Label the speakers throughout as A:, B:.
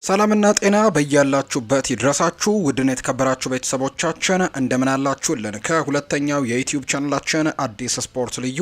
A: ሰላምና ጤና በያላችሁበት ይድረሳችሁ ውድን የተከበራችሁ ቤተሰቦቻችን እንደምን አላችሁልን? ከሁለተኛው የዩቲዩብ ቻናላችን አዲስ ስፖርት ልዩ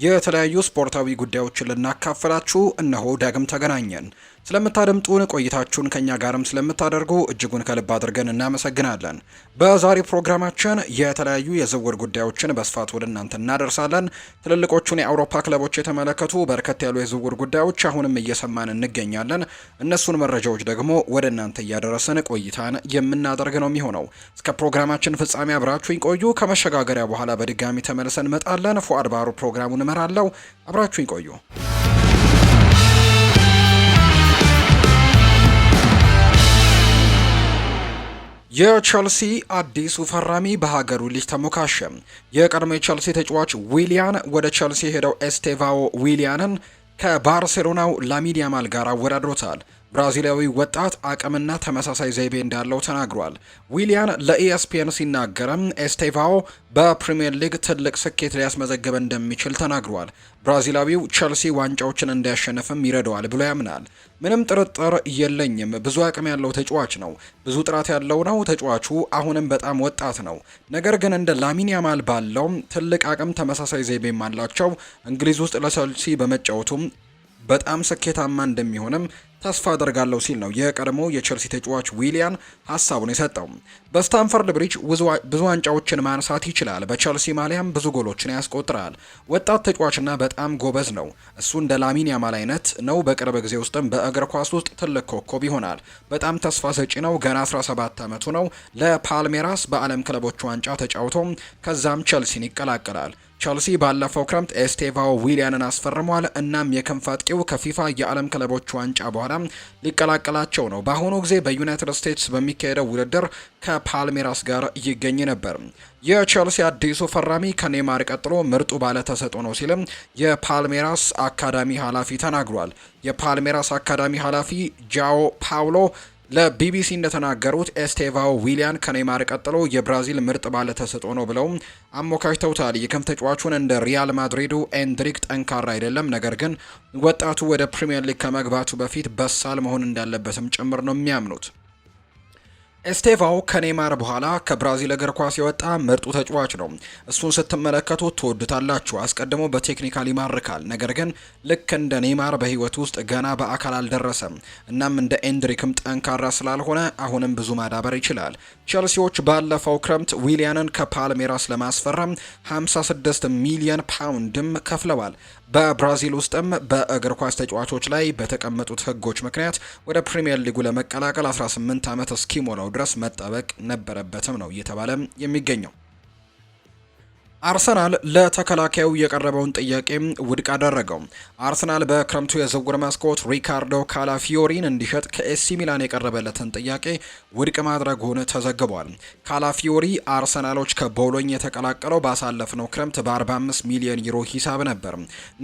A: የተለያዩ ስፖርታዊ ጉዳዮችን ልናካፍላችሁ እነሆ ዳግም ተገናኘን። ስለምታደምጡን ቆይታችሁን ከኛ ጋርም ስለምታደርጉ እጅጉን ከልብ አድርገን እናመሰግናለን። በዛሬው ፕሮግራማችን የተለያዩ የዝውውር ጉዳዮችን በስፋት ወደ እናንተ እናደርሳለን። ትልልቆቹን የአውሮፓ ክለቦች የተመለከቱ በርከት ያሉ የዝውውር ጉዳዮች አሁንም እየሰማን እንገኛለን። እነሱን መረጃዎች ደግሞ ወደ እናንተ እያደረስን ቆይታን የምናደርግ ነው የሚሆነው። እስከ ፕሮግራማችን ፍጻሜ አብራችሁኝ ቆዩ። ከመሸጋገሪያ በኋላ በድጋሚ ተመልሰን እንመጣለን። ፉአድ ባሩ ፕሮግራሙን እመራለሁ። አብራችሁኝ ቆዩ። የቸልሲ አዲሱ ፈራሚ በሀገሩ ልጅ ተሞካሸ። የቀድሞ የቸልሲ ተጫዋች ዊሊያን ወደ ቸልሲ ሄደው ኤስቴቫኦ ዊሊያንን ከባርሴሎናው ላሚን ያማል ጋር አወዳድሮታል። ብራዚላዊ ወጣት አቅምና ተመሳሳይ ዘይቤ እንዳለው ተናግሯል። ዊሊያን ለኢኤስፒኤን ሲናገርም ኤስቴቫኦ በፕሪሚየር ሊግ ትልቅ ስኬት ሊያስመዘግብ እንደሚችል ተናግሯል። ብራዚላዊው ቸልሲ ዋንጫዎችን እንዲያሸንፍም ይረዳዋል ብሎ ያምናል። ምንም ጥርጥር የለኝም፣ ብዙ አቅም ያለው ተጫዋች ነው፣ ብዙ ጥራት ያለው ነው። ተጫዋቹ አሁንም በጣም ወጣት ነው። ነገር ግን እንደ ላሚን ያማል ባለው ትልቅ አቅም ተመሳሳይ ዘይቤም አላቸው። እንግሊዝ ውስጥ ለቸልሲ በመጫወቱም በጣም ስኬታማ እንደሚሆንም ተስፋ አደርጋለሁ ሲል ነው የቀድሞ የቸልሲ ተጫዋች ዊሊያን ሀሳቡን የሰጠው። በስታንፈርድ ብሪጅ ብዙ ዋንጫዎችን ማንሳት ይችላል። በቸልሲ ማሊያም ብዙ ጎሎችን ያስቆጥራል። ወጣት ተጫዋችና በጣም ጎበዝ ነው። እሱ እንደ ላሚን ያማል አይነት ነው። በቅርብ ጊዜ ውስጥም በእግር ኳስ ውስጥ ትልቅ ኮከብ ይሆናል። በጣም ተስፋ ሰጪ ነው። ገና 17 ዓመቱ ነው። ለፓልሜራስ በዓለም ክለቦች ዋንጫ ተጫውቶ ከዛም ቸልሲን ይቀላቀላል። ቸልሲ ባለፈው ክረምት ኤስቴቫኦ ዊሊያንን አስፈርሟል። እናም የክንፍ አጥቂው ከፊፋ የዓለም ክለቦች ዋንጫ በኋላ ሊቀላቀላቸው ነው። በአሁኑ ጊዜ በዩናይትድ ስቴትስ በሚካሄደው ውድድር ከፓልሜራስ ጋር ይገኝ ነበር። የቸልሲ አዲሱ ፈራሚ ከኔማር ቀጥሎ ምርጡ ባለተሰጥኦ ነው ሲልም የፓልሜራስ አካዳሚ ኃላፊ ተናግሯል። የፓልሜራስ አካዳሚ ኃላፊ ጃኦ ፓውሎ ለቢቢሲ እንደተናገሩት ኤስቴቫኦ ዊሊያን ከኔማር ቀጥሎ የብራዚል ምርጥ ባለተሰጥኦ ነው ብለው አሞካሽተውታል። የክንፍ ተጫዋቹን እንደ ሪያል ማድሪዱ ኤንድሪክ ጠንካራ አይደለም፣ ነገር ግን ወጣቱ ወደ ፕሪሚየር ሊግ ከመግባቱ በፊት በሳል መሆን እንዳለበትም ጭምር ነው የሚያምኑት። ኤስቴቫኦ ከኔማር በኋላ ከብራዚል እግር ኳስ የወጣ ምርጡ ተጫዋች ነው። እሱን ስትመለከቱ ትወዱታላችሁ። አስቀድሞ በቴክኒካል ይማርካል፣ ነገር ግን ልክ እንደ ኔማር በህይወት ውስጥ ገና በአካል አልደረሰም። እናም እንደ ኤንድሪክም ጠንካራ ስላልሆነ አሁንም ብዙ ማዳበር ይችላል። ቸልሲዎች ባለፈው ክረምት ዊሊያንን ከፓልሜራስ ለማስፈረም 56 ሚሊዮን ፓውንድም ከፍለዋል። በብራዚል ውስጥም በእግር ኳስ ተጫዋቾች ላይ በተቀመጡት ህጎች ምክንያት ወደ ፕሪሚየር ሊጉ ለመቀላቀል 18 ዓመት እስኪሞላው ድረስ መጠበቅ ነበረበትም ነው እየተባለ የሚገኘው። አርሰናል ለተከላካዩ የቀረበውን ጥያቄ ውድቅ አደረገው። አርሰናል በክረምቱ የዝውውር መስኮት ሪካርዶ ካላፊዮሪን እንዲሸጥ ከኤሲ ሚላን የቀረበለትን ጥያቄ ውድቅ ማድረጉን ተዘግቧል። ካላፊዮሪ አርሰናሎች ከቦሎኝ የተቀላቀለው ባሳለፍነው ክረምት በ45 ሚሊዮን ዩሮ ሂሳብ ነበር።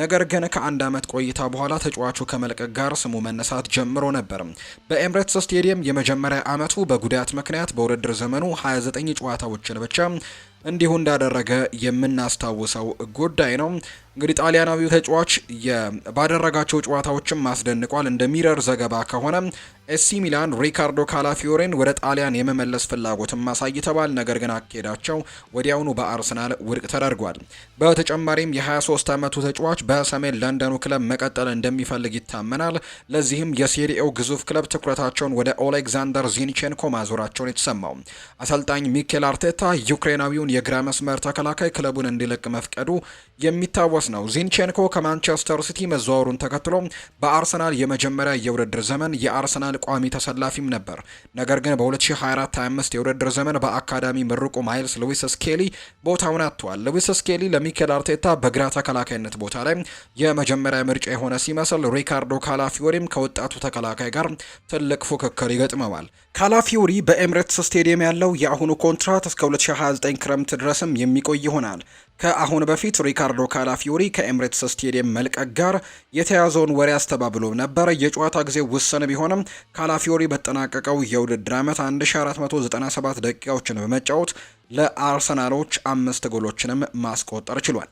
A: ነገር ግን ከአንድ ዓመት ቆይታ በኋላ ተጫዋቹ ከመልቀቅ ጋር ስሙ መነሳት ጀምሮ ነበር። በኤምሬትስ ስቴዲየም የመጀመሪያ ዓመቱ በጉዳት ምክንያት በውድድር ዘመኑ 29 ጨዋታዎችን ብቻ እንዲሁ እንዳደረገ የምናስታውሰው ጉዳይ ነው። እንግዲህ ጣሊያናዊው ተጫዋች ባደረጋቸው ጨዋታዎችም ማስደንቋል። እንደ ሚረር ዘገባ ከሆነ ኤሲ ሚላን ሪካርዶ ካላፊዮሬን ወደ ጣሊያን የመመለስ ፍላጎትን ማሳይተዋል። ነገር ግን አካሄዳቸው ወዲያውኑ በአርሰናል ውድቅ ተደርጓል። በተጨማሪም የ23 ዓመቱ ተጫዋች በሰሜን ለንደኑ ክለብ መቀጠል እንደሚፈልግ ይታመናል። ለዚህም የሴሪኤው ግዙፍ ክለብ ትኩረታቸውን ወደ ኦሌግዛንደር ዚንቼንኮ ማዞራቸውን የተሰማው አሰልጣኝ ሚኬል አርቴታ ዩክሬናዊውን የግራ መስመር ተከላካይ ክለቡን እንዲለቅ መፍቀዱ የሚታወስ ነው። ዚንቼንኮ ከማንቸስተር ሲቲ መዘዋወሩን ተከትሎ በአርሰናል የመጀመሪያ የውድድር ዘመን የአርሰናል ቋሚ ተሰላፊም ነበር። ነገር ግን በ2024-25 የውድድር ዘመን በአካዳሚ ምርቁ ማይልስ ሉዊስ ስኬሊ ቦታውን አጥቷል። ሉዊስ ስኬሊ ለሚኬል አርቴታ በግራ ተከላካይነት ቦታ ላይ የመጀመሪያ ምርጫ የሆነ ሲመስል ሪካርዶ ካላፊዮሪም ከወጣቱ ተከላካይ ጋር ትልቅ ፉክክር ይገጥመዋል። ካላፊዮሪ በኤምሬትስ ስቴዲየም ያለው የአሁኑ ኮንትራት እስከ 2029 ክረምት ድረስም የሚቆይ ይሆናል። ከአሁን በፊት ሪካርዶ ካላፊዮሪ ከኤምሬትስ ስቴዲየም መልቀቅ ጋር የተያዘውን ወሬ አስተባብሎ ነበር። የጨዋታ ጊዜ ውስን ቢሆንም ካላፊዮሪ በተጠናቀቀው የውድድር ዓመት 1497 ደቂቃዎችን በመጫወት ለአርሰናሎች 5 ጎሎችንም ማስቆጠር ችሏል።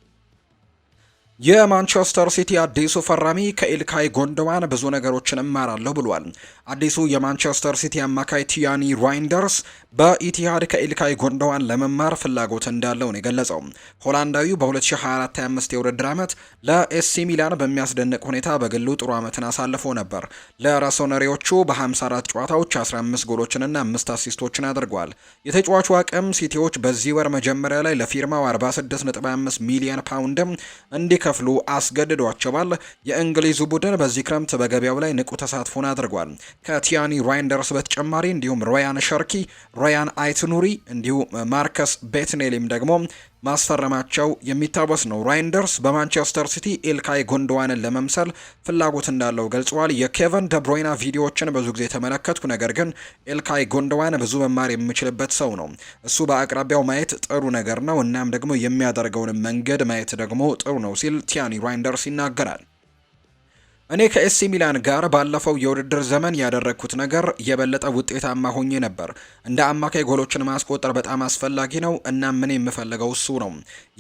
A: የማንቸስተር ሲቲ አዲሱ ፈራሚ ከኢልካይ ጎንደዋን ብዙ ነገሮችን እማራለሁ ብሏል። አዲሱ የማንቸስተር ሲቲ አማካይ ቲያኒ ራይንደርስ በኢቲሃድ ከኢልካይ ጎንደዋን ለመማር ፍላጎት እንዳለው ነው የገለጸው። ሆላንዳዊው በ2024/25 የውድድር ዓመት ለኤሲ ሚላን በሚያስደንቅ ሁኔታ በግሉ ጥሩ ዓመትን አሳልፎ ነበር። ለራሶነሪዎቹ በ54 ጨዋታዎች 15 ጎሎችንና 5 አሲስቶችን አድርጓል። የተጫዋቹ አቅም ሲቲዎች በዚህ ወር መጀመሪያ ላይ ለፊርማው 46.5 ሚሊዮን ፓውንድም እንዲከፍሉ አስገድዷቸዋል። የእንግሊዙ ቡድን በዚህ ክረምት በገበያው ላይ ንቁ ተሳትፎን አድርጓል። ከቲያኒ ራይንደርስ በተጨማሪ እንዲሁም ሮያን ሸርኪ፣ ሮያን አይትኑሪ እንዲሁም ማርከስ ቤትኔሊም ደግሞ ማስፈረማቸው የሚታወስ ነው። ራይንደርስ በማንቸስተር ሲቲ ኢልካይ ጎንዶዋንን ለመምሰል ፍላጎት እንዳለው ገልጸዋል። የኬቨን ደብሮይና ቪዲዮዎችን ብዙ ጊዜ ተመለከትኩ፣ ነገር ግን ኢልካይ ጎንዶዋን ብዙ መማር የምችልበት ሰው ነው። እሱ በአቅራቢያው ማየት ጥሩ ነገር ነው፣ እናም ደግሞ የሚያደርገውን መንገድ ማየት ደግሞ ጥሩ ነው ሲል ቲያኒ ራይንደርስ ይናገራል። እኔ ከኤሲ ሚላን ጋር ባለፈው የውድድር ዘመን ያደረግኩት ነገር የበለጠ ውጤታማ ሆኜ ነበር። እንደ አማካይ ጎሎችን ማስቆጠር በጣም አስፈላጊ ነው። እናም ምን የምፈልገው እሱ ነው።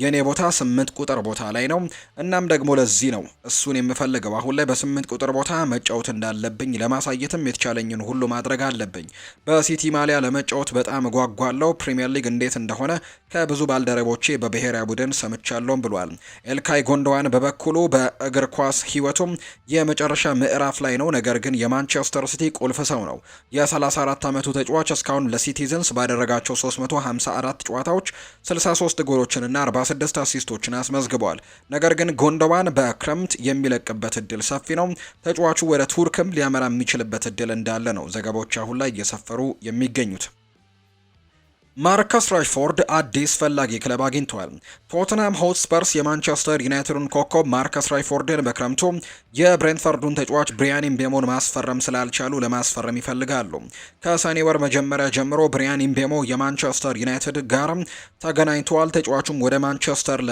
A: የኔ ቦታ 8 ቁጥር ቦታ ላይ ነው። እናም ደግሞ ለዚህ ነው እሱን የምፈልገው። አሁን ላይ በ8 ቁጥር ቦታ መጫወት እንዳለብኝ ለማሳየትም የተቻለኝን ሁሉ ማድረግ አለብኝ። በሲቲ ማሊያ ለመጫወት በጣም ጓጓለው። ፕሪሚየር ሊግ እንዴት እንደሆነ ከብዙ ባልደረቦቼ በብሔራዊ ቡድን ሰምቻለሁም ብሏል። ኤልካይ ጎንዶዋን በበኩሉ በእግር ኳስ ህይወቱም የመጨረሻ ምዕራፍ ላይ ነው። ነገር ግን የማንቸስተር ሲቲ ቁልፍ ሰው ነው። የ34 ዓመቱ ተጫዋች እስካሁን ለሲቲዝንስ ባደረጋቸው 354 ጨዋታዎች 63 ጎሎችንና 46 አሲስቶችን አስመዝግቧል። ነገር ግን ጎንዶዋን በክረምት የሚለቅበት እድል ሰፊ ነው። ተጫዋቹ ወደ ቱርክም ሊያመራ የሚችልበት እድል እንዳለ ነው ዘገባዎች አሁን ላይ እየሰፈሩ የሚገኙት። ማርከስ ራሽፎርድ አዲስ ፈላጊ ክለብ አግኝቷል። ቶተንሃም ሆትስፐርስ የማንቸስተር ዩናይትድን ኮከብ ማርከስ ራሽፎርድን በክረምቱ የብሬንትፈርዱን ተጫዋች ብሪያን ኢምቤሞን ማስፈረም ስላልቻሉ ለማስፈረም ይፈልጋሉ። ከሰኔ ወር መጀመሪያ ጀምሮ ብሪያን ኢምቤሞ የማንቸስተር ዩናይትድ ጋር ተገናኝተዋል። ተጫዋቹም ወደ ማንቸስተር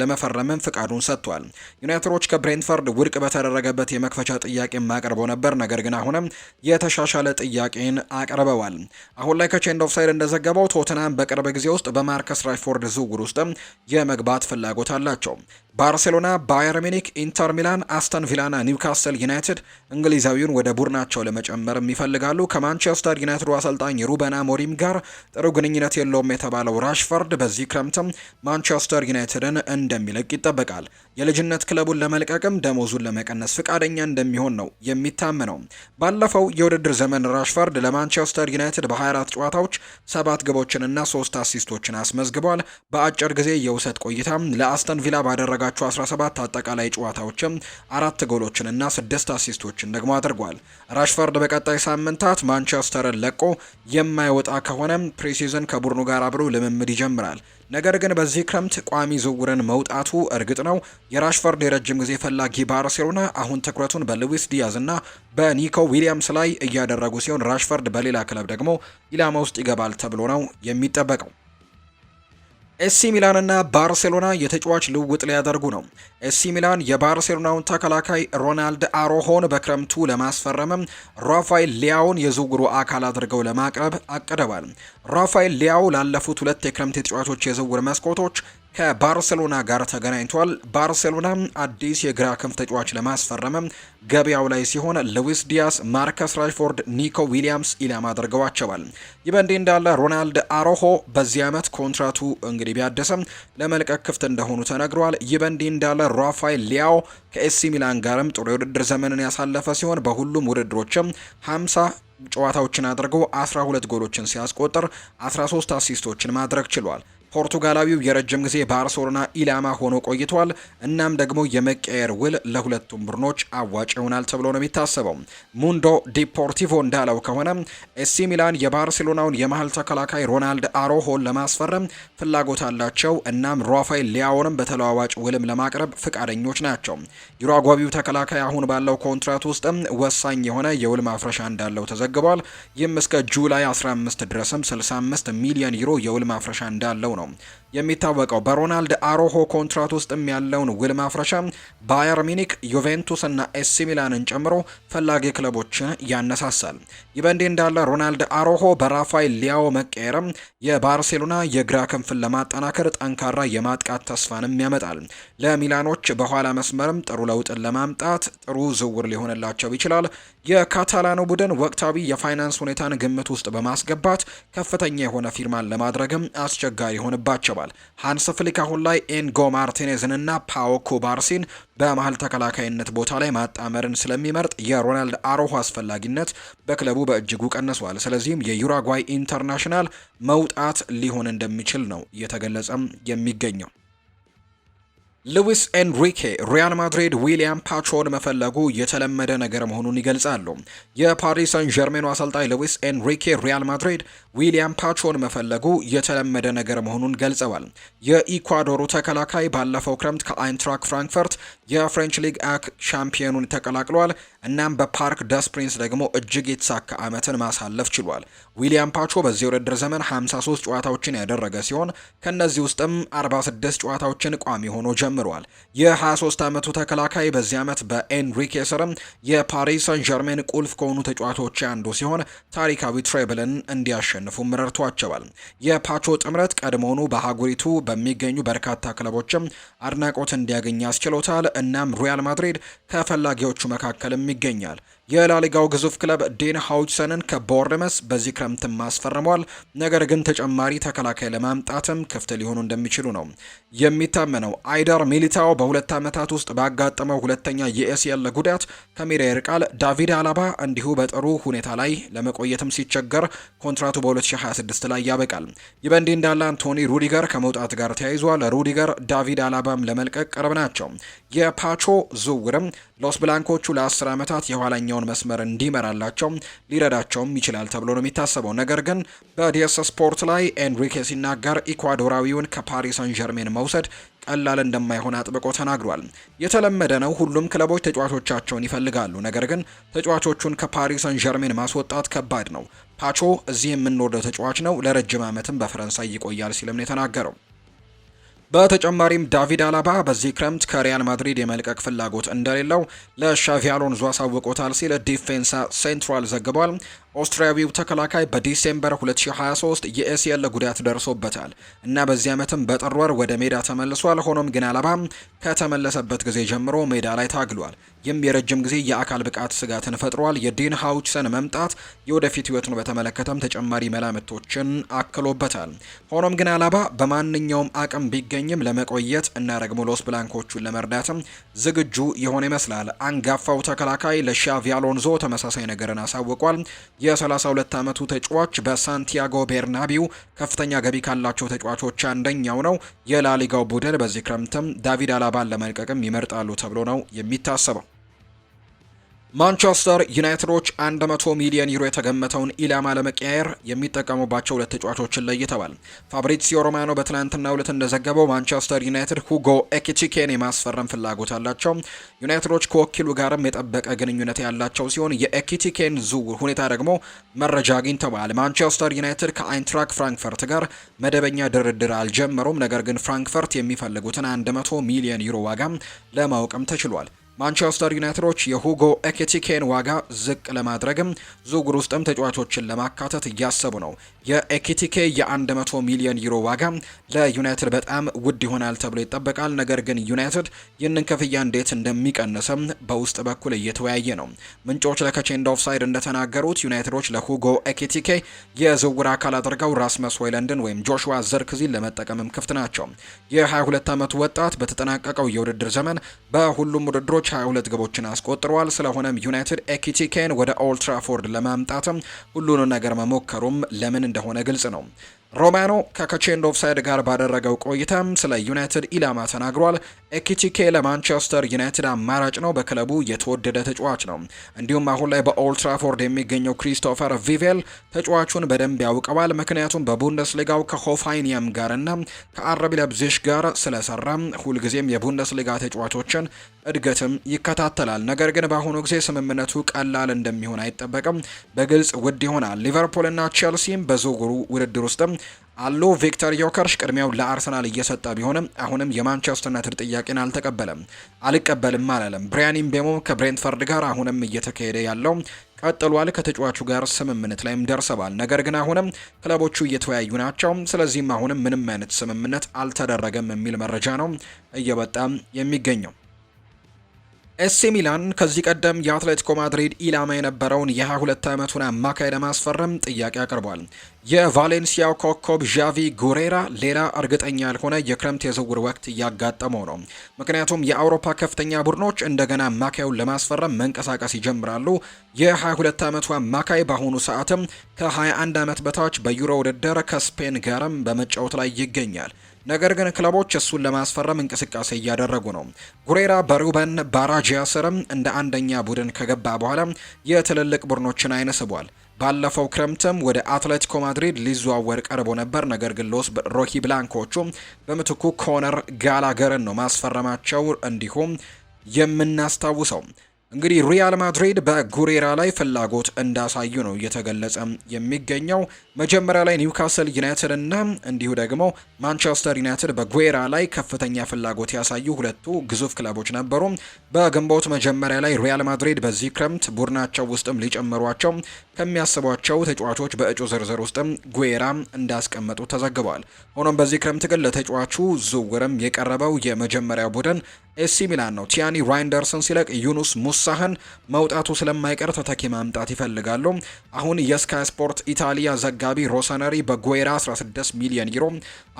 A: ለመፈረምም ፍቃዱን ሰጥቷል። ዩናይትዶች ከብሬንትፈርድ ውድቅ በተደረገበት የመክፈቻ ጥያቄ አቅርበው ነበር። ነገር ግን አሁንም የተሻሻለ ጥያቄን አቅርበዋል። አሁን ላይ ከቼንድ ኦፍ ሳይድ እንደዘገበው ቶተንሃም በቅርብ ጊዜ ውስጥ በማርከስ ራሽፎርድ ዝውውር ውስጥ የመግባት ፍላጎት አላቸው። ባርሴሎና፣ ባየር ሚኒክ፣ ኢንተር ሚላን፣ አስተን ቪላና ኒውካስል ዩናይትድ እንግሊዛዊውን ወደ ቡድናቸው ለመጨመር ይፈልጋሉ። ከማንቸስተር ዩናይትድ አሰልጣኝ ሩበን አሞሪም ጋር ጥሩ ግንኙነት የለውም የተባለው ራሽፎርድ በዚህ ክረምትም ማንቸስተር ዩናይትድን እንደሚለቅ ይጠበቃል። የልጅነት ክለቡን ለመልቀቅም ደሞዙን ለመቀነስ ፍቃደኛ እንደሚሆን ነው የሚታመነው። ባለፈው የውድድር ዘመን ራሽፎርድ ለማንቸስተር ዩናይትድ በ24 ጨዋታዎች 7 ግቦችንና 3 አሲስቶችን አስመዝግቧል። በአጭር ጊዜ የውሰት ቆይታ ለአስተን ቪላ ባደረጋቸው 17 አጠቃላይ ጨዋታዎችም 4 ጎሎችንና 6 አሲስቶችን ደግሞ አድርጓል። ራሽፎርድ በቀጣይ ሳምንታት ማንቸስተርን ለቆ የማይወጣ ከሆነ ፕሪሲዝን ከቡድኑ ጋር አብሮ ልምምድ ይጀምራል። ነገር ግን በዚህ ክረምት ቋሚ ዝውውርን መውጣቱ እርግጥ ነው። የራሽፎርድ የረጅም ጊዜ ፈላጊ ባርሴሎና አሁን ትኩረቱን በሉዊስ ዲያዝ እና በኒኮ ዊሊያምስ ላይ እያደረጉ ሲሆን ራሽፎርድ በሌላ ክለብ ደግሞ ኢላማ ውስጥ ይገባል ተብሎ ነው የሚጠበቀው። ኤሲ ሚላን እና ባርሴሎና የተጫዋች ልውውጥ ሊያደርጉ ነው። ኤሲ ሚላን የባርሴሎናውን ተከላካይ ሮናልድ አሮሆን በክረምቱ ለማስፈረምም ራፋኤል ሊያውን የዝውውሩ አካል አድርገው ለማቅረብ አቅደዋል። ራፋኤል ሊያው ላለፉት 2 የክረምት የተጫዋቾች የዝውውር መስኮቶች ከባርሴሎና ጋር ተገናኝቷል። ባርሴሎና አዲስ የግራ ክንፍ ተጫዋች ለማስፈረምም ገበያው ላይ ሲሆን ሉዊስ ዲያስ፣ ማርከስ ራሽፎርድ፣ ኒኮ ዊሊያምስ ኢላማ አድርገዋቸዋል። ይህ በእንዲህ እንዳለ ሮናልድ አሮሆ በዚህ ዓመት ኮንትራቱ እንግዲህ ቢያደሰም ለመልቀቅ ክፍት እንደሆኑ ተነግሯል። ይህ በእንዲህ እንዳለ ራፋኤል ሊያው ከኤሲ ሚላን ጋርም ጥሩ የውድድር ዘመንን ያሳለፈ ሲሆን በሁሉም ውድድሮችም 50 ጨዋታዎችን አድርገው 12 ጎሎችን ሲያስቆጥር 13 አሲስቶችን ማድረግ ችሏል። ፖርቱጋላዊው የረጅም ጊዜ ባርሴሎና ኢላማ ሆኖ ቆይቷል። እናም ደግሞ የመቀየር ውል ለሁለቱም ቡድኖች አዋጭ ይሆናል ተብሎ ነው የሚታሰበው። ሙንዶ ዲፖርቲቮ እንዳለው ከሆነ ኤሲ ሚላን የባርሴሎናውን የመሃል ተከላካይ ሮናልድ አሮሆን ለማስፈረም ፍላጎት አላቸው። እናም ራፋኤል ሊያውንም በተለዋዋጭ ውልም ለማቅረብ ፍቃደኞች ናቸው። ዩራጓዊው ተከላካይ አሁን ባለው ኮንትራት ውስጥም ወሳኝ የሆነ የውል ማፍረሻ እንዳለው ተዘግቧል። ይህም እስከ ጁላይ 15 ድረስም 65 ሚሊዮን ዩሮ የውል ማፍረሻ እንዳለው ነው የሚታወቀው። በሮናልድ አሮሆ ኮንትራት ውስጥም ያለውን ውል ማፍረሻ ባየር ሚኒክ፣ ዩቬንቱስ እና ኤሲ ሚላንን ጨምሮ ፈላጊ ክለቦችን ያነሳሳል። ይህ በእንዲህ እንዳለ ሮናልድ አሮሆ በራፋኤል ሊያኦ መቀየርም የባርሴሎና የግራ ክንፍን ለማጠናከር ጠንካራ የማጥቃት ተስፋንም ያመጣል። ለሚላኖች በኋላ መስመርም ጥሩ ለውጥን ለማምጣት ጥሩ ዝውውር ሊሆንላቸው ይችላል። የካታላኑ ቡድን ወቅታዊ የፋይናንስ ሁኔታን ግምት ውስጥ በማስገባት ከፍተኛ የሆነ ፊርማን ለማድረግም አስቸጋሪ ይሆንባቸዋል። ሃንስ ፍሊክ አሁን ላይ ኤንጎ ማርቲኔዝን እና ፓኦ ኩባርሲን በመሀል ተከላካይነት ቦታ ላይ ማጣመርን ስለሚመርጥ የሮናልድ አሮሆ አስፈላጊነት በክለቡ በእጅጉ ቀንሷል። ስለዚህም የዩራጓይ ኢንተርናሽናል መውጣት ሊሆን እንደሚችል ነው እየተገለጸም የሚገኘው። ሉዊስ ኤንሪኬ ሪያል ማድሪድ ዊሊያም ፓቾን መፈለጉ የተለመደ ነገር መሆኑን ይገልጻሉ። የፓሪስ ሰን ዠርሜኑ አሰልጣኝ ሉዊስ ኤንሪኬ ሪያል ማድሪድ ዊሊያም ፓቾን መፈለጉ የተለመደ ነገር መሆኑን ገልጸዋል። የኢኳዶሩ ተከላካይ ባለፈው ክረምት ከአይንትራክ ፍራንክፈርት የፍሬንች ሊግ ሻምፒዮኑን ተቀላቅሏል። እናም በፓርክ ደስ ፕሪንስ ደግሞ እጅግ የተሳካ ዓመትን ማሳለፍ ችሏል። ዊሊያም ፓቾ በዚህ ውድድር ዘመን 53 ጨዋታዎችን ያደረገ ሲሆን ከነዚህ ውስጥም 46 ጨዋታዎችን ቋሚ ሆኖ ጀምሯል። የ23 ዓመቱ ተከላካይ በዚህ ዓመት በኤንሪኬ ስርም የፓሪስ ሰን ዠርሜን ቁልፍ ከሆኑ ተጫዋቾች አንዱ ሲሆን ታሪካዊ ትሬብልን እንዲያሸንፉም ረድቷቸዋል። የፓቾ ጥምረት ቀድሞውኑ በአህጉሪቱ በሚገኙ በርካታ ክለቦችም አድናቆት እንዲያገኝ አስችሎታል። እናም ሪያል ማድሪድ ከፈላጊዎቹ መካከልም ይገኛል። የላሊጋው ግዙፍ ክለብ ዴን ሃውችሰንን ከቦርነመስ በዚህ ክረምትም አስፈርሟል። ነገር ግን ተጨማሪ ተከላካይ ለማምጣትም ክፍት ሊሆኑ እንደሚችሉ ነው የሚታመነው። አይደር ሚሊታኦ በ2 ዓመታት ውስጥ ባጋጠመው ሁለተኛ የኤሲኤል ጉዳት ከሜዳ ይርቃል። ዳቪድ አላባ እንዲሁ በጥሩ ሁኔታ ላይ ለመቆየትም ሲቸገር ኮንትራቱ በ2026 ላይ ያበቃል። ይህ በእንዲህ እንዳለ አንቶኒ ሩዲገር ከመውጣት ጋር ተያይዟል። ሩዲገር ዳቪድ አላባም ለመልቀቅ ቅርብ ናቸው። የፓቾ ዝውውርም ሎስ ብላንኮቹ ለ10 ዓመታት የኋላኛውን መስመር እንዲመራላቸው ሊረዳቸውም ይችላል ተብሎ ነው የሚታሰበው። ነገር ግን በዲኤስ ስፖርት ላይ ኤንሪኬ ሲናገር ኢኳዶራዊውን ከፓሪስ ሰን ዠርሜን መውሰድ ቀላል እንደማይሆን አጥብቆ ተናግሯል። የተለመደ ነው፣ ሁሉም ክለቦች ተጫዋቾቻቸውን ይፈልጋሉ። ነገር ግን ተጫዋቾቹን ከፓሪስ ሰን ዠርሜን ማስወጣት ከባድ ነው። ፓቾ እዚህ የምንወደው ተጫዋች ነው፣ ለረጅም ዓመትም በፈረንሳይ ይቆያል ሲልም ነው የተናገረው። በተጨማሪም ዳቪድ አላባ በዚህ ክረምት ከሪያል ማድሪድ የመልቀቅ ፍላጎት እንደሌለው ለሻቪ አሎንዞ አሳውቆታል ሲል ዲፌንሳ ሴንትራል ዘግቧል። ኦስትሪያዊው ተከላካይ በዲሴምበር 2023 የኤሲኤል ጉዳት ደርሶበታል እና በዚህ ዓመትም በጥር ወር ወደ ሜዳ ተመልሷል። ሆኖም ግን አላባ ከተመለሰበት ጊዜ ጀምሮ ሜዳ ላይ ታግሏል። ይህም የረጅም ጊዜ የአካል ብቃት ስጋትን ፈጥሯል። የዲን ሃውችሰን መምጣት የወደፊት ህይወቱን በተመለከተም ተጨማሪ መላምቶችን አክሎበታል። ሆኖም ግን አላባ በማንኛውም አቅም ቢገኝም ለመቆየት እና ደግሞ ሎስ ብላንኮቹን ለመርዳትም ዝግጁ የሆነ ይመስላል። አንጋፋው ተከላካይ ለሻቪ አሎንዞ ተመሳሳይ ነገርን አሳውቋል። የ32 ዓመቱ ተጫዋች በሳንቲያጎ ቤርናቢው ከፍተኛ ገቢ ካላቸው ተጫዋቾች አንደኛው ነው። የላሊጋው ቡድን በዚህ ክረምትም ዳቪድ አላባን ለመልቀቅም ይመርጣሉ ተብሎ ነው የሚታሰበው። ማንቸስተር ዩናይትዶች 100 ሚሊዮን ዩሮ የተገመተውን ኢላማ ለመቀያየር የሚጠቀሙባቸው ሁለት ተጫዋቾችን ለይተዋል። ፋብሪዚዮ ሮማኖ በትናንትናው ዕለት እንደዘገበው ማንቸስተር ዩናይትድ ሁጎ ኤኪቲኬን የማስፈረም ፍላጎት አላቸው። ዩናይትዶች ከወኪሉ ጋርም የጠበቀ ግንኙነት ያላቸው ሲሆን የኤኪቲኬን ዝውውር ሁኔታ ደግሞ መረጃ አግኝተዋል። ማንቸስተር ዩናይትድ ከአይንትራክ ፍራንክፈርት ጋር መደበኛ ድርድር አልጀመሩም። ነገር ግን ፍራንክፈርት የሚፈልጉትን 100 ሚሊዮን ዩሮ ዋጋ ለማወቅም ተችሏል። ማንቸስተር ዩናይትዶች የሁጎ ኤኪቲኬን ዋጋ ዝቅ ለማድረግም ዝውውር ውስጥም ተጫዋቾችን ለማካተት እያሰቡ ነው። የኤኪቲኬ የ100 ሚሊዮን ዩሮ ዋጋ ለዩናይትድ በጣም ውድ ይሆናል ተብሎ ይጠበቃል። ነገር ግን ዩናይትድ ይህንን ክፍያ እንዴት እንደሚቀንስም በውስጥ በኩል እየተወያየ ነው። ምንጮች ለከቼንድ ኦፍሳይድ እንደተናገሩት ዩናይትዶች ለሁጎ ኤኪቲኬ የዝውውር አካል አድርገው ራስመስ ሆይለንድን ወይም ጆሹዋ ዘርክዚን ለመጠቀምም ክፍት ናቸው። የ22 ዓመቱ ወጣት በተጠናቀቀው የውድድር ዘመን በሁሉም ውድድሮች 22 ግቦችን አስቆጥረዋል። ስለሆነም ዩናይትድ ኤኪቲኬን ወደ ኦልድ ትራፎርድ ለማምጣትም ሁሉንም ነገር መሞከሩም ለምን እንደሆነ ግልጽ ነው። ሮማኖ ከከቼንድ ኦፍሳይድ ጋር ባደረገው ቆይታም ስለ ዩናይትድ ኢላማ ተናግሯል። ኤኪቲኬ ለማንቸስተር ዩናይትድ አማራጭ ነው። በክለቡ የተወደደ ተጫዋች ነው። እንዲሁም አሁን ላይ በኦልድ ትራፎርድ የሚገኘው ክሪስቶፈር ቪቬል ተጫዋቹን በደንብ ያውቀዋል። ምክንያቱም በቡንደስሊጋው ከሆፋይኒየም ጋርና ከአረቢ ለብዚሽ ጋር ስለሰራ ሁልጊዜም የቡንደስሊጋ ተጫዋቾችን እድገትም ይከታተላል። ነገር ግን በአሁኑ ጊዜ ስምምነቱ ቀላል እንደሚሆን አይጠበቅም። በግልጽ ውድ ይሆናል። ሊቨርፑልና ቼልሲም በዝውውሩ ውድድር ውስጥም አሉ። ቪክተር ዮከርሽ ቅድሚያው ለአርሰናል እየሰጠ ቢሆንም አሁንም የማንቸስተር ዩናይትድ ጥያቄን አልቀበልም አላለም። ብራያን ምቤሞ ከብሬንትፈርድ ጋር አሁንም እየተካሄደ ያለው ቀጥሏል። ከተጫዋቹ ጋር ስምምነት ላይም ደርሰዋል። ነገር ግን አሁንም ክለቦቹ እየተወያዩ ናቸው። ስለዚህም አሁንም ምንም አይነት ስምምነት አልተደረገም የሚል መረጃ ነው እየወጣ የሚገኘው። ኤሲ ሚላን ከዚህ ቀደም የአትሌቲኮ ማድሪድ ኢላማ የነበረውን የ22 ዓመቱን አማካይ ለማስፈረም ጥያቄ አቅርቧል። የቫሌንሲያው ኮከብ ዣቪ ጉሬራ ሌላ እርግጠኛ ያልሆነ የክረምት የዝውውር ወቅት እያጋጠመው ነው። ምክንያቱም የአውሮፓ ከፍተኛ ቡድኖች እንደገና አማካዩን ለማስፈረም መንቀሳቀስ ይጀምራሉ። የ22 ዓመቱ አማካይ በአሁኑ ሰዓትም ከ21 ዓመት በታች በዩሮ ውድድር ከስፔን ጋርም በመጫወት ላይ ይገኛል። ነገር ግን ክለቦች እሱን ለማስፈረም እንቅስቃሴ እያደረጉ ነው። ጉሬራ በሩበን ባራጂያ ስርም እንደ አንደኛ ቡድን ከገባ በኋላ የትልልቅ ቡድኖችን አይን ስቧል። ባለፈው ክረምትም ወደ አትሌቲኮ ማድሪድ ሊዘዋወር ቀርቦ ነበር። ነገር ግን ሎስ ሮኪ ብላንኮቹ በምትኩ ኮነር ጋላገርን ነው ማስፈረማቸው እንዲሁም የምናስታውሰው። እንግዲህ ሪያል ማድሪድ በጉሬራ ላይ ፍላጎት እንዳሳዩ ነው እየተገለጸ የሚገኘው። መጀመሪያ ላይ ኒውካስል ዩናይትድ እና እንዲሁ ደግሞ ማንቸስተር ዩናይትድ በጉሬራ ላይ ከፍተኛ ፍላጎት ያሳዩ ሁለቱ ግዙፍ ክለቦች ነበሩ። በግንቦት መጀመሪያ ላይ ሪያል ማድሪድ በዚህ ክረምት ቡድናቸው ውስጥም ሊጨምሯቸው ከሚያስቧቸው ተጫዋቾች በእጩ ዝርዝር ውስጥም ጉሬራ እንዳስቀመጡ ተዘግቧል። ሆኖም በዚህ ክረምት ግን ለተጫዋቹ ዝውውርም የቀረበው የመጀመሪያው ቡድን ኤሲ ሚላን ነው። ቲያኒ ራይንደርስን ሲለቅ ዩኑስ ሙሳህን መውጣቱ ስለማይቀር ተተኪ ማምጣት ይፈልጋሉ። አሁን የስካይ ስፖርት ኢታሊያ ዘጋቢ ሮሰነሪ በጉዌራ 16 ሚሊዮን ዩሮ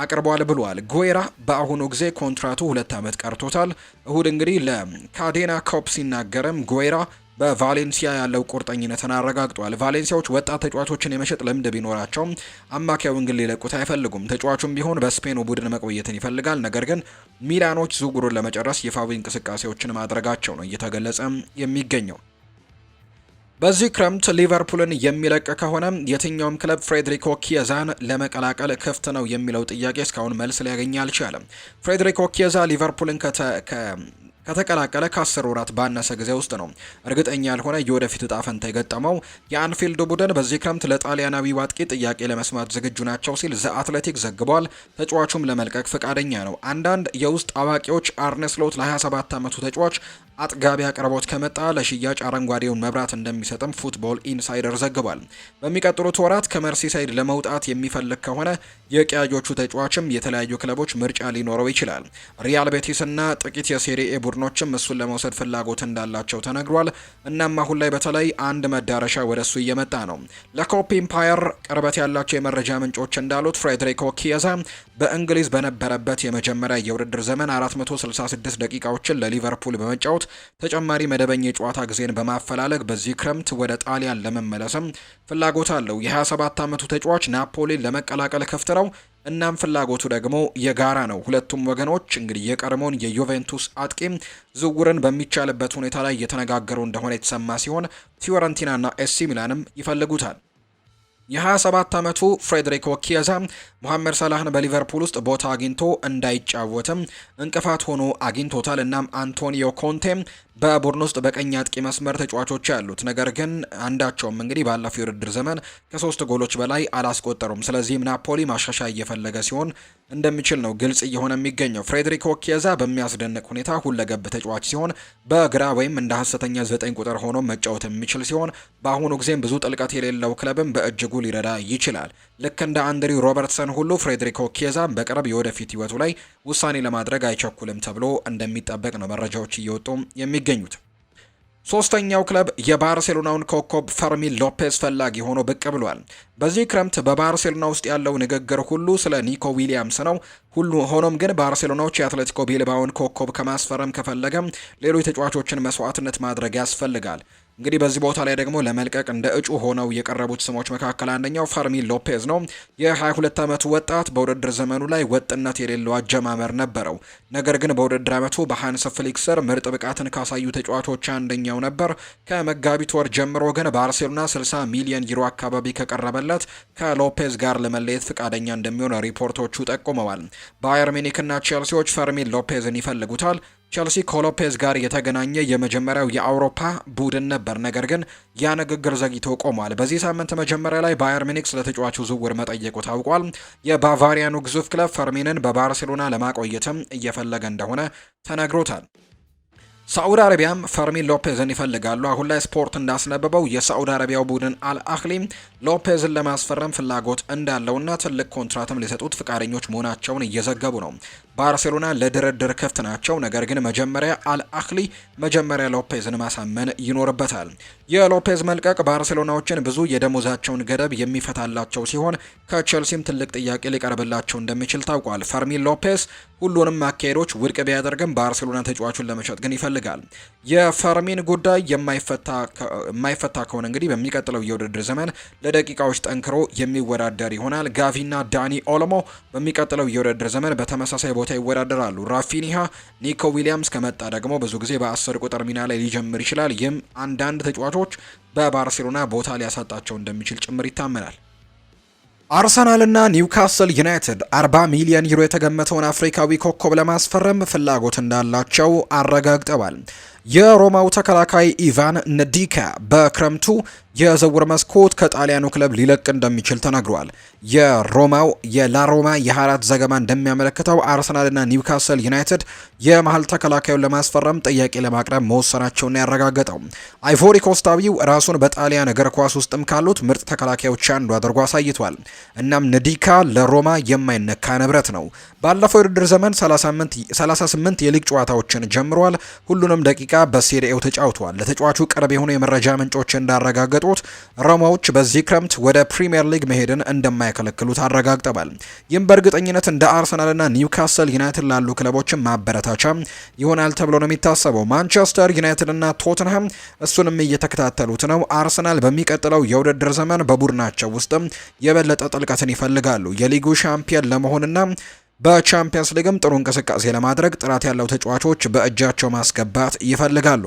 A: አቅርቧል ብሏል። ጉዌራ በአሁኑ ጊዜ ኮንትራቱ 2 ዓመት ቀርቶታል። እሁድ እንግዲህ ለካዴና ኮፕ ሲናገርም ጉዌራ በቫሌንሲያ ያለው ቁርጠኝነትን አረጋግጧል። ቫሌንሲያዎች ወጣት ተጫዋቾችን የመሸጥ ልምድ ቢኖራቸውም አማካዩን ግን ሊለቁት አይፈልጉም። ተጫዋቹም ቢሆን በስፔኑ ቡድን መቆየትን ይፈልጋል። ነገር ግን ሚላኖች ዝውውሩን ለመጨረስ ይፋዊ እንቅስቃሴዎችን ማድረጋቸው ነው እየተገለጸ የሚገኘው። በዚህ ክረምት ሊቨርፑልን የሚለቅ ከሆነ የትኛውም ክለብ ፍሬድሪኮ ኪየዛን ለመቀላቀል ክፍት ነው የሚለው ጥያቄ እስካሁን መልስ ሊያገኝ አልቻለም። ፍሬድሪኮ ኪየዛ ሊቨርፑልን ከተቀላቀለ ከ10 ወራት ባነሰ ጊዜ ውስጥ ነው እርግጠኛ ያልሆነ የወደፊት እጣ ፈንታ የገጠመው። የአንፊልድ ቡድን በዚህ ክረምት ለጣሊያናዊ አጥቂ ጥያቄ ለመስማት ዝግጁ ናቸው ሲል ዘ አትሌቲክ ዘግቧል። ተጫዋቹም ለመልቀቅ ፈቃደኛ ነው። አንዳንድ የውስጥ አዋቂዎች አርነ ስሎት ለ27 ዓመቱ ተጫዋች አጥጋቢ አቅርቦት ከመጣ ለሽያጭ አረንጓዴውን መብራት እንደሚሰጥም ፉትቦል ኢንሳይደር ዘግቧል። በሚቀጥሉት ወራት ከመርሲሳይድ ለመውጣት የሚፈልግ ከሆነ የቀያዮቹ ተጫዋችም የተለያዩ ክለቦች ምርጫ ሊኖረው ይችላል። ሪያል ቤቲስ እና ጥቂት የሴሪኤ ቡድኖችም እሱን ለመውሰድ ፍላጎት እንዳላቸው ተነግሯል። እናም አሁን ላይ በተለይ አንድ መዳረሻ ወደ እሱ እየመጣ ነው። ለኮፕ ኢምፓየር ቅርበት ያላቸው የመረጃ ምንጮች እንዳሉት ፍሬድሪኮ ኪየዛ በእንግሊዝ በነበረበት የመጀመሪያ የውድድር ዘመን 466 ደቂቃዎችን ለሊቨርፑል በመጫወት ተጨማሪ መደበኛ የጨዋታ ጊዜን በማፈላለግ በዚህ ክረምት ወደ ጣሊያን ለመመለስም ፍላጎት አለው። የ27 ዓመቱ ተጫዋች ናፖሊን ለመቀላቀል ክፍት ነው። እናም ፍላጎቱ ደግሞ የጋራ ነው። ሁለቱም ወገኖች እንግዲህ የቀድሞውን የዩቬንቱስ አጥቂም ዝውውርን በሚቻልበት ሁኔታ ላይ እየተነጋገሩ እንደሆነ የተሰማ ሲሆን ፊዮረንቲናና ኤሲ ሚላንም ይፈልጉታል። የ27 ዓመቱ ፍሬድሪኮ ኪየዛ ሙሐመድ ሰላህን በሊቨርፑል ውስጥ ቦታ አግኝቶ እንዳይጫወትም እንቅፋት ሆኖ አግኝቶታል። እናም አንቶኒዮ ኮንቴም በቡድን ውስጥ በቀኝ አጥቂ መስመር ተጫዋቾች ያሉት ነገር ግን አንዳቸውም እንግዲህ ባለፈው የውድድር ዘመን ከ3 ጎሎች በላይ አላስቆጠሩም። ስለዚህም ናፖሊ ማሻሻያ እየፈለገ ሲሆን እንደሚችል ነው ግልጽ እየሆነ የሚገኘው። ፍሬድሪኮ ኪየዛ በሚያስደንቅ ሁኔታ ሁለገብ ተጫዋች ሲሆን በግራ ወይም እንደ ሐሰተኛ 9 ቁጥር ሆኖ መጫወት የሚችል ሲሆን በአሁኑ ጊዜም ብዙ ጥልቀት የሌለው ክለብም በእጅጉ ሊረዳ ይችላል። ልክ እንደ አንድሪው ሮበርትሰን ሁሉ ፍሬድሪኮ ኪየዛ በቅርብ የወደፊት ህይወቱ ላይ ውሳኔ ለማድረግ አይቸኩልም ተብሎ እንደሚጠበቅ ነው መረጃዎች እየወጡ የሚገኙት። ሶስተኛው ክለብ የባርሴሎናውን ኮከብ ፈርሚን ሎፔዝ ፈላጊ ሆኖ ብቅ ብሏል። በዚህ ክረምት በባርሴሎና ውስጥ ያለው ንግግር ሁሉ ስለ ኒኮ ዊሊያምስ ነው። ሆኖም ግን ባርሴሎናዎች የአትሌቲኮ ቢልባውን ኮከብ ከማስፈረም ከፈለገም ሌሎች ተጫዋቾችን መስዋዕትነት ማድረግ ያስፈልጋል። እንግዲህ በዚህ ቦታ ላይ ደግሞ ለመልቀቅ እንደ እጩ ሆነው የቀረቡት ስሞች መካከል አንደኛው ፈርሚን ሎፔዝ ነው። የ22 ዓመቱ ወጣት በውድድር ዘመኑ ላይ ወጥነት የሌለው አጀማመር ነበረው። ነገር ግን በውድድር ዓመቱ በሃንስ ፍሊክ ስር ምርጥ ብቃትን ካሳዩ ተጫዋቾች አንደኛው ነበር። ከመጋቢት ወር ጀምሮ ግን ባርሴሎና 60 ሚሊዮን ዩሮ አካባቢ ከቀረበለት ከሎፔዝ ጋር ለመለየት ፈቃደኛ እንደሚሆን ሪፖርቶቹ ጠቁመዋል። ባየር ሚኒክና ቼልሲዎች ፈርሚን ሎፔዝን ይፈልጉታል። ቸልሲ ከሎፔዝ ጋር የተገናኘ የመጀመሪያው የአውሮፓ ቡድን ነበር፣ ነገር ግን ያ ንግግር ዘግይቶ ቆሟል። በዚህ ሳምንት መጀመሪያ ላይ ባየር ሚኒክ ስለ ተጫዋቹ ዝውውር መጠየቁ ታውቋል። የባቫሪያኑ ግዙፍ ክለብ ፈርሚንን በባርሴሎና ለማቆየትም እየፈለገ እንደሆነ ተነግሮታል። ሳዑዲ አረቢያም ፈርሚን ሎፔዝን ይፈልጋሉ። አሁን ላይ ስፖርት እንዳስነበበው የሳዑዲ አረቢያው ቡድን አልአህሊ ሎፔዝን ለማስፈረም ፍላጎት እንዳለውና ትልቅ ኮንትራትም ሊሰጡት ፍቃደኞች መሆናቸውን እየዘገቡ ነው። ባርሴሎና ለድርድር ክፍት ናቸው፣ ነገር ግን መጀመሪያ አልአህሊ ሎፔዝን ማሳመን ይኖርበታል። የሎፔዝ መልቀቅ ባርሴሎናዎችን ብዙ የደሞዛቸውን ገደብ የሚፈታላቸው ሲሆን ከቼልሲም ትልቅ ጥያቄ ሊቀርብላቸው እንደሚችል ታውቋል። ፈርሚን ሎፔዝ ሁሉንም አካሄዶች ውድቅ ቢያደርግም ባርሴሎና ተጫዋቹን ለመሸጥ ግን ይፈልጋል። የፈርሚን ጉዳይ የማይፈታ ከሆነ እንግዲህ በሚቀጥለው የውድድር ዘመን ለደቂቃዎች ጠንክሮ የሚወዳደር ይሆናል። ጋቪና ዳኒ ኦልሞ በሚቀጥለው የውድድር ዘመን በተመሳሳይ ቦታ ይወዳደራሉ። ራፊኒሃ፣ ኒኮ ዊሊያምስ ከመጣ ደግሞ ብዙ ጊዜ በ10 ቁጥር ሚና ላይ ሊጀምር ይችላል። ይህም አንዳንድ ተጫዋቾች በባርሴሎና ቦታ ሊያሳጣቸው እንደሚችል ጭምር ይታመናል። አርሰናልና ኒውካስል ዩናይትድ 40 ሚሊዮን ዩሮ የተገመተውን አፍሪካዊ ኮከብ ለማስፈረም ፍላጎት እንዳላቸው አረጋግጠዋል። የሮማው ተከላካይ ኢቫን ነዲካ በክረምቱ የዝውውር መስኮት ከጣሊያኑ ክለብ ሊለቅ እንደሚችል ተነግሯል። የሮማው የላሮማ የ24 ዘገባ እንደሚያመለክተው አርሰናልና ኒውካስል ዩናይትድ የመሀል ተከላካዩን ለማስፈረም ጥያቄ ለማቅረብ መወሰናቸውን ያረጋገጠው አይቮሪ ኮስታዊው ራሱን በጣሊያን እግር ኳስ ውስጥም ካሉት ምርጥ ተከላካዮች አንዱ አድርጎ አሳይቷል። እናም ነዲካ ለሮማ የማይነካ ንብረት ነው። ባለፈው የውድድር ዘመን 38 የሊግ ጨዋታዎችን ጀምሯል። ሁሉንም ደቂቃ በሴሪኤው ተጫውቷል። ለተጫዋቹ ቅርብ የሆኑ የመረጃ ምንጮች እንዳረጋገጡት ሮማዎች በዚህ ክረምት ወደ ፕሪሚየር ሊግ መሄድን እንደማይከለክሉት አረጋግጠዋል። ይህም በእርግጠኝነት እንደ አርሰናልና ኒውካስል ዩናይትድ ላሉ ክለቦችን ማበረታቻ ይሆናል ተብሎ ነው የሚታሰበው። ማንቸስተር ዩናይትድ እና ቶተንሃም እሱንም እየተከታተሉት ነው። አርሰናል በሚቀጥለው የውድድር ዘመን በቡድናቸው ውስጥም የበለጠ ጥልቀትን ይፈልጋሉ። የሊጉ ሻምፒዮን ለመሆንና በቻምፒየንስ ሊግም ጥሩ እንቅስቃሴ ለማድረግ ጥራት ያለው ተጫዋቾች በእጃቸው ማስገባት ይፈልጋሉ።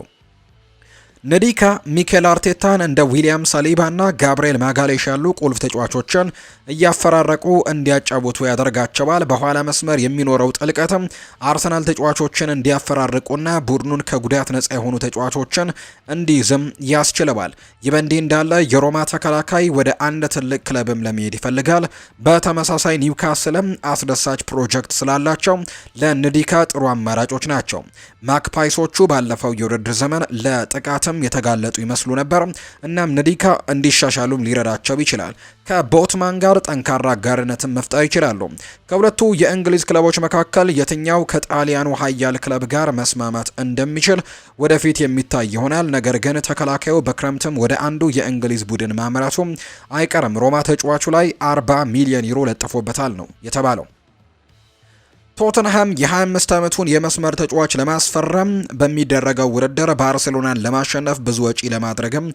A: ነዲካ ሚኬል አርቴታን እንደ ዊሊያም ሳሊባ እና ጋብሪኤል ማጋሌሽ ያሉ ቁልፍ ተጫዋቾችን እያፈራረቁ እንዲያጫውቱ ያደርጋቸዋል። በኋላ መስመር የሚኖረው ጥልቀትም አርሰናል ተጫዋቾችን እንዲያፈራርቁና ቡድኑን ከጉዳት ነጻ የሆኑ ተጫዋቾችን እንዲይዝም ያስችለዋል። ይህ በእንዲህ እንዳለ የሮማ ተከላካይ ወደ አንድ ትልቅ ክለብም ለመሄድ ይፈልጋል። በተመሳሳይ ኒውካስልም አስደሳች ፕሮጀክት ስላላቸው ለነዲካ ጥሩ አማራጮች ናቸው። ማክፓይሶቹ ባለፈው የውድድር ዘመን ለጥቃት የተጋለጡ ይመስሉ ነበር። እናም ነዲካ እንዲሻሻሉም ሊረዳቸው ይችላል። ከቦትማን ጋር ጠንካራ አጋርነትን መፍጠር ይችላሉ። ከሁለቱ የእንግሊዝ ክለቦች መካከል የትኛው ከጣሊያኑ ኃያል ክለብ ጋር መስማማት እንደሚችል ወደፊት የሚታይ ይሆናል። ነገር ግን ተከላካዩ በክረምትም ወደ አንዱ የእንግሊዝ ቡድን ማምራቱ አይቀርም። ሮማ ተጫዋቹ ላይ 40 ሚሊዮን ዩሮ ለጥፎበታል ነው የተባለው። ቶተንሃም የ25 ዓመቱን የመስመር ተጫዋች ለማስፈረም በሚደረገው ውድድር ባርሴሎናን ለማሸነፍ ብዙ ወጪ ለማድረግም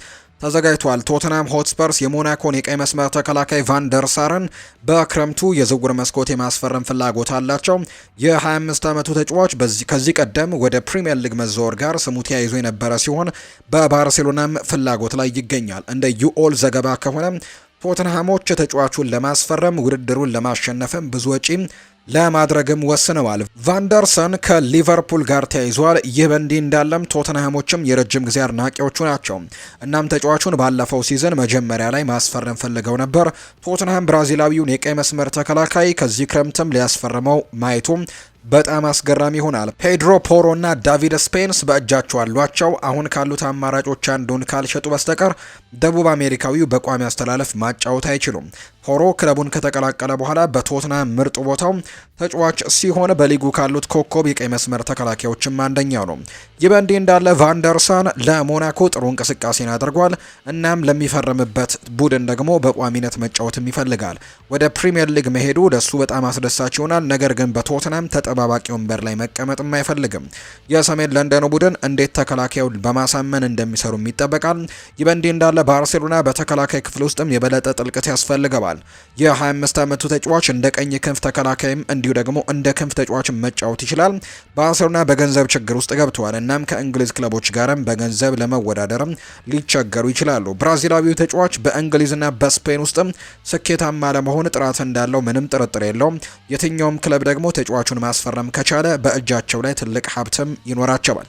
A: ተዘጋጅቷል። ቶተንሃም ሆትስፐርስ የሞናኮን የቀይ መስመር ተከላካይ ቫን ደር ሳርን በክረምቱ የዝውውር መስኮት የማስፈረም ፍላጎት አላቸው። የ25 ዓመቱ ተጫዋች ከዚህ ቀደም ወደ ፕሪሚየር ሊግ መዘወር ጋር ስሙ ተያይዞ የነበረ ሲሆን በባርሴሎናም ፍላጎት ላይ ይገኛል። እንደ ዩኦል ዘገባ ከሆነ ቶተንሃሞች ተጫዋቹን ለማስፈረም ውድድሩን ለማሸነፍም ብዙ ወጪ ለማድረግም ወስነዋል። ቫንደርሰን ከሊቨርፑል ጋር ተያይዟል። ይህ በእንዲህ እንዳለም ቶተንሃሞችም የረጅም ጊዜ አድናቂዎቹ ናቸው። እናም ተጫዋቹን ባለፈው ሲዝን መጀመሪያ ላይ ማስፈረም ፈልገው ነበር። ቶተንሃም ብራዚላዊውን የቀይ መስመር ተከላካይ ከዚህ ክረምትም ሊያስፈርመው ማየቱ በጣም አስገራሚ ይሆናል። ፔድሮ ፖሮ እና ዳቪድ ስፔንስ በእጃቸው አሏቸው። አሁን ካሉት አማራጮች አንዱን ካልሸጡ በስተቀር ደቡብ አሜሪካዊው በቋሚ አስተላለፍ ማጫወት አይችሉም። ፖሮ ክለቡን ከተቀላቀለ በኋላ በቶትናም ምርጡ ቦታው ተጫዋች ሲሆን በሊጉ ካሉት ኮከብ የቀይ መስመር ተከላካዮችም አንደኛው ነው። ይህ በእንዲህ እንዳለ ቫንደርሳን ለሞናኮ ጥሩ እንቅስቃሴን አድርጓል። እናም ለሚፈርምበት ቡድን ደግሞ በቋሚነት መጫወትም ይፈልጋል። ወደ ፕሪሚየር ሊግ መሄዱ ለሱ በጣም አስደሳች ይሆናል። ነገር ግን በቶትናም ተጠባባቂ ወንበር ላይ መቀመጥም አይፈልግም። የሰሜን ለንደኑ ቡድን እንዴት ተከላካዩን በማሳመን እንደሚሰሩም ይጠበቃል። ይህ በእንዲህ እንዳለ ባርሴሎና በተከላካይ ክፍል ውስጥም የበለጠ ጥልቀት ያስፈልገዋል። የ25 ዓመቱ ተጫዋች እንደ ቀኝ ክንፍ ተከላካይም እንዲሁ ደግሞ እንደ ክንፍ ተጫዋች መጫወት ይችላል። ባርሴሎና በገንዘብ ችግር ውስጥ ገብተዋል። እናም ከእንግሊዝ ክለቦች ጋርም በገንዘብ ለመወዳደርም ሊቸገሩ ይችላሉ። ብራዚላዊው ተጫዋች በእንግሊዝና በስፔን ውስጥም ስኬታማ ለመሆን ጥራት እንዳለው ምንም ጥርጥር የለውም። የትኛውም ክለብ ደግሞ ተጫዋቹን ማስፈረም ከቻለ በእጃቸው ላይ ትልቅ ሀብትም ይኖራቸዋል።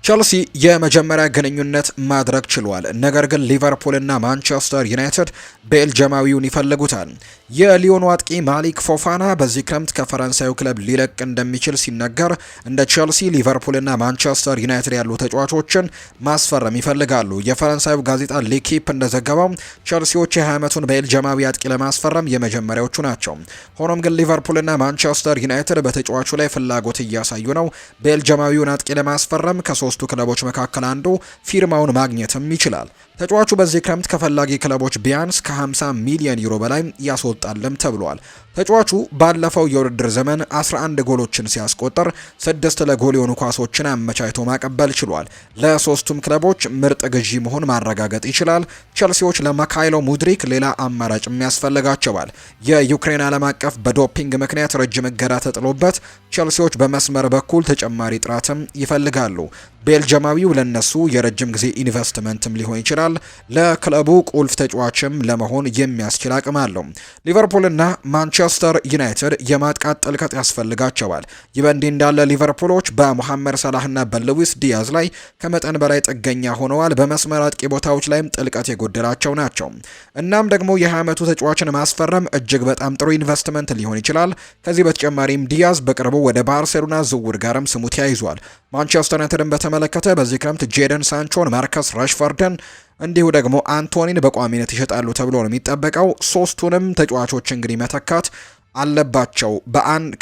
A: ቸልሲ የመጀመሪያ ግንኙነት ማድረግ ችሏል። ነገር ግን ሊቨርፑልና ማንቸስተር ዩናይትድ ቤልጅማዊውን ይፈልጉታል። የሊዮኑ አጥቂ ማሊክ ፎፋና በዚህ ክረምት ከፈረንሳዩ ክለብ ሊለቅ እንደሚችል ሲነገር እንደ ቸልሲ፣ ሊቨርፑልና ማንቸስተር ዩናይትድ ያሉ ተጫዋቾችን ማስፈረም ይፈልጋሉ። የፈረንሳዩ ጋዜጣ ሌኪፕ እንደዘገበው ቸልሲዎች የ20 ዓመቱን ቤልጅማዊ አጥቂ ለማስፈረም የመጀመሪያዎቹ ናቸው። ሆኖም ግን ሊቨርፑልና ማንቸስተር ዩናይትድ በተጫዋቹ ላይ ፍላጎት እያሳዩ ነው። ቤልጅማዊውን አጥቂ ለማስፈረም ከሶስቱ ክለቦች መካከል አንዱ ፊርማውን ማግኘትም ይችላል። ተጫዋቹ በዚህ ክረምት ከፈላጊ ክለቦች ቢያንስ ከ50 ሚሊዮን ዩሮ በላይ ያስወጣልም ተብሏል። ተጫዋቹ ባለፈው የውድድር ዘመን 11 ጎሎችን ሲያስቆጠር 6 ለጎል የሆኑ ኳሶችን አመቻችቶ ማቀበል ችሏል። ለሶስቱም ክለቦች ምርጥ ግዢ መሆን ማረጋገጥ ይችላል። ቸልሲዎች ለማካይሎ ሙድሪክ ሌላ አማራጭም ያስፈልጋቸዋል። የዩክሬን ዓለም አቀፍ በዶፒንግ ምክንያት ረጅም እገዳ ተጥሎበት ቸልሲዎች በመስመር በኩል ተጨማሪ ጥራትም ይፈልጋሉ። ቤልጅማዊው ለነሱ የረጅም ጊዜ ኢንቨስትመንትም ሊሆን ይችላል። ለክለቡ ቁልፍ ተጫዋችም ለመሆን የሚያስችል አቅም አለው። ሊቨርፑልና ማንቸስተር ዩናይትድ የማጥቃት ጥልቀት ያስፈልጋቸዋል። ይህ በእንዲህ እንዳለ ሊቨርፑሎች በሞሐመድ ሰላህና በሉዊስ ዲያዝ ላይ ከመጠን በላይ ጥገኛ ሆነዋል። በመስመር አጥቂ ቦታዎች ላይም ጥልቀት የጎደላቸው ናቸው። እናም ደግሞ የ20 ዓመቱ ተጫዋችን ማስፈረም እጅግ በጣም ጥሩ ኢንቨስትመንት ሊሆን ይችላል። ከዚህ በተጨማሪም ዲያዝ በቅርቡ ወደ ባርሴሎና ዝውውር ጋርም ስሙ ተያይዟል። ማንቸስተር ዩናይትድን በተመለከተ በዚህ ክረምት ጄደን ሳንቾን፣ ማርከስ ራሽፈርድን እንዲሁ ደግሞ አንቶኒን በቋሚነት ይሸጣሉ ተብሎ ነው የሚጠበቀው። ሶስቱንም ተጫዋቾች እንግዲህ መተካት አለባቸው።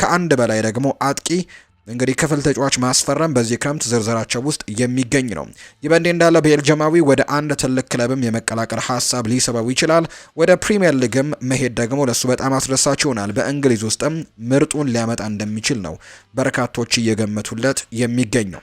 A: ከአንድ በላይ ደግሞ አጥቂ እንግዲህ ክፍል ተጫዋች ማስፈረም በዚህ ክረምት ዝርዝራቸው ውስጥ የሚገኝ ነው። ይህ በእንዲህ እንዳለ ቤልጅማዊ ወደ አንድ ትልቅ ክለብም የመቀላቀል ሀሳብ ሊስበው ይችላል። ወደ ፕሪሚየር ሊግም መሄድ ደግሞ ለሱ በጣም አስደሳች ይሆናል። በእንግሊዝ ውስጥም ምርጡን ሊያመጣ እንደሚችል ነው በርካቶች እየገመቱለት የሚገኘው።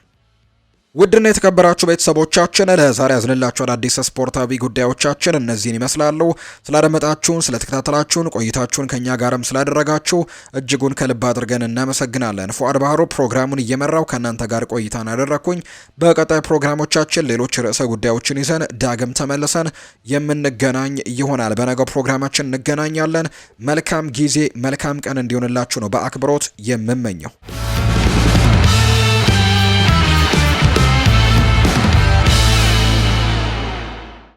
A: ውድና የተከበራችሁ ቤተሰቦቻችን ለዛሬ ያዝንላችሁ አዳዲስ ስፖርታዊ ጉዳዮቻችን እነዚህን ይመስላሉ። ስላደመጣችሁን፣ ስለተከታተላችሁን፣ ቆይታችሁን ከኛ ጋርም ስላደረጋችሁ እጅጉን ከልብ አድርገን እናመሰግናለን። ፉአድ ባህሩ ፕሮግራሙን እየመራው ከእናንተ ጋር ቆይታን አደረኩኝ። በቀጣይ ፕሮግራሞቻችን ሌሎች ርዕሰ ጉዳዮችን ይዘን ዳግም ተመልሰን የምንገናኝ ይሆናል። በነገው ፕሮግራማችን እንገናኛለን። መልካም ጊዜ፣ መልካም ቀን እንዲሆንላችሁ ነው በአክብሮት የምመኘው።